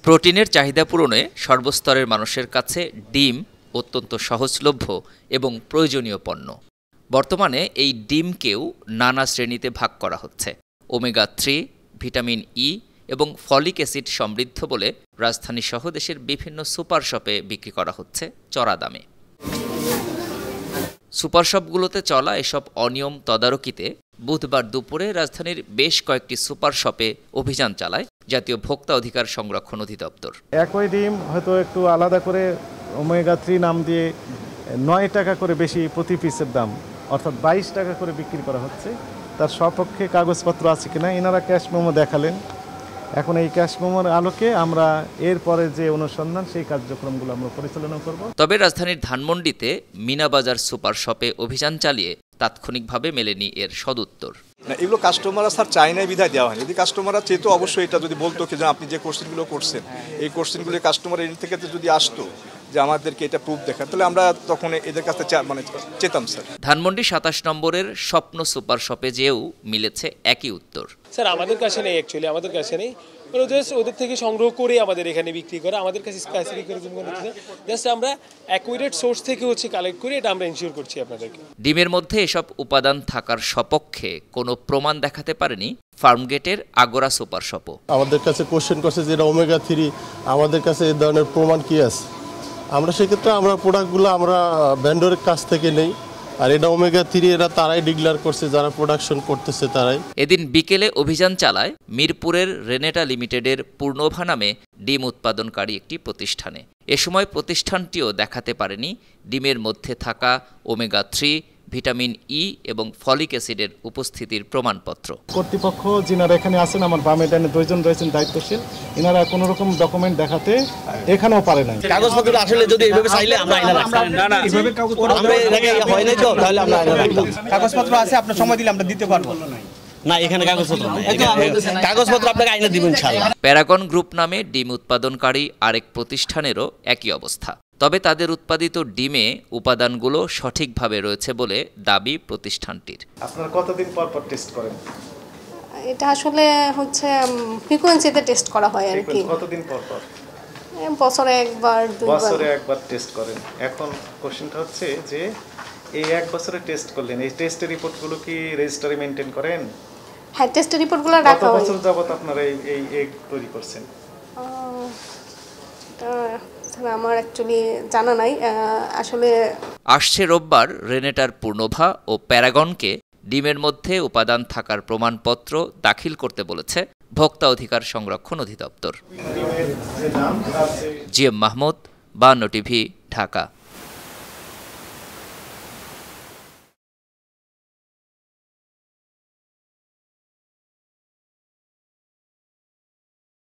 প্রোটিনের চাহিদা পূরণে সর্বস্তরের মানুষের কাছে ডিম অত্যন্ত সহজলভ্য এবং প্রয়োজনীয় পণ্য। বর্তমানে এই ডিমকেও নানা শ্রেণীতে ভাগ করা হচ্ছে। ওমেগা 3, ভিটামিন ই এবং ফলিক অ্যাসিড সমৃদ্ধ বলে রাজধানীসহ দেশের বিভিন্ন সুপার শপে বিক্রি করা হচ্ছে চড়া দামে। সুপার শপগুলোতে চলা এসব অনিয়ম তদারকিতে বুধবার দুপুরে রাজধানীর বেশ কয়েকটি সুপার শপে অভিযান চালায় জাতীয় ভোক্তা অধিকার সংরক্ষণ অধিদপ্তর। একই ডিম হয়তো একটু আলাদা করে ওমেগা 3 নাম দিয়ে 9 টাকা করে বেশি প্রতি পিসের দাম, অর্থাৎ 22 টাকা করে বিক্রি করা হচ্ছে। তার সপক্ষে কাগজপত্র আছে কিনা এনারা ক্যাশ মেমো দেখালেন। এখন এই ক্যাশ মেমোর আলোকে আমরা এরপরে যে অনুসন্ধান সেই কার্যক্রমগুলো আমরা পরিচালনা করব। তবে রাজধানীর ধানমন্ডিতে মিনাবাজার সুপার শপে অভিযান চালিয়ে তাৎক্ষণিকভাবে মেলেনি এর সদুত্তর। এগুলো কাস্টমাররা স্যার চাই নাই বিধায় দেওয়া হয়নি। যদি কাস্টমাররা চেত অবশ্যই এটা যদি বলতো যে আপনি যে কোশ্চেনগুলো করছেন এই কোশ্চেনগুলো কাস্টমার এর থেকে যদি আসতো যে আমাদেরকে এটা প্রুফ দেখা, তাহলে আমরা তখন এদের কাছে চেতাম স্যার। ধানমন্ডি 27 নম্বরের স্বপ্ন সুপার শপে যেও মিলেছে একই উত্তর। স্যার আমাদের কাছে নেই, অ্যাকচুয়ালি আমাদের কাছে নেই, ওদের থেকে সংগ্রহ করে আমাদের এখানে বিক্রি করে, আমাদের কাছে স্পেসিফিক করে জাস্ট আমরা অ্যাকুরেট সোর্স থেকে কালেক্ট করে এটা আমরা ইনশিওর করছি আপনাদেরকে। ডিমের মধ্যে এসব উপাদান থাকার সপক্ষে কোনো প্রমাণ দেখাতে পারেনি ফার্মগেটের আগরা সুপার শপও। আমাদের কাছে কোশ্চেন করছে যে ওমেগা 3, আমাদের কাছে এই ধরনের প্রমাণ কি আছে। আমরা সেক্ষেত্রে আমরা প্রোডাক্টগুলো আমরা ভেন্ডরের কাছ থেকে নেই, আর এটা ওমেগা 3 এরা তারাই ডিক্লেয়ার করছে, যারা প্রোডাকশন করতেছে তারাই। এদিন বিকেলে অভিযান চালায় মিরপুরের রেনেটা লিমিটেডের পূর্ণভা নামে ডিম উৎপাদনকারী একটি প্রতিষ্ঠানে। এ সময় প্রতিষ্ঠানটিও দেখাতে পারেনি ডিমের মধ্যে থাকা ওমেগা 3, ভিটামিন ই এবং ফলিক অ্যাসিডের উপস্থিতির প্রমাণপত্র। কর্তৃপক্ষ যিনারা এখানে আছেন, আমার বামে ডানে 2 জন রয়েছেন দায়িত্বশীল, এনারা কোনো রকম ডকুমেন্ট দেখাতে এখানেও পারে না। কাগজপত্র আসলে যদি এইভাবে চাইলে আমরা আইনা রাখতাম না, এইভাবে আমরা এটাকে হয় নাই তো, তাহলে আমরা আইনা রাখতাম। কাগজপত্র আছে, আপনার সময় দিলে আমরা দিতে পারবো না। এখানে কাগজপত্র নাই, কাগজপত্র আপনাকে আইনা দিবেন ইনশাআল্লাহ। প্যারাগন গ্রুপ নামে ডিম উৎপাদনকারী আরেক প্রতিষ্ঠানেরও একই অবস্থা। তবে তাদের উৎপাদিত ডিমে উপাদানগুলো সঠিকভাবে রয়েছে বলে দাবি প্রতিষ্ঠানটির। আপনারা কতদিন পর পর টেস্ট করেন? এটা আসলে ফ্রিকোয়েন্সিতে টেস্ট করা হয় আর কি। কতদিন পর পর? বছরে একবার, 2 বার। বছরে একবার টেস্ট করেন। এখন কোশ্চেনটা হচ্ছে যে এই 1 বছরে টেস্ট করলেন, এই টেস্টের রিপোর্টগুলো কি রেজিস্টারে মেইনটেইন করেন? হ্যাঁ, টেস্টের রিপোর্টগুলো রাখা হয়। কত বছর যাবত আপনারা এই এগ তৈরি করছেন? আমার অ্যাকচুয়ালি জানা নাই আসলে। আসছে রোববার রেনেটার পূর্ণভা ও প্যারাগনকে ডিমের মধ্যে উপাদান থাকার প্রমাণপত্র দাখিল করতে বলেছে ভোক্তা অধিকার সংরক্ষণ অধিদপ্তর। GM Mahmud, 52 TV, Dhaka.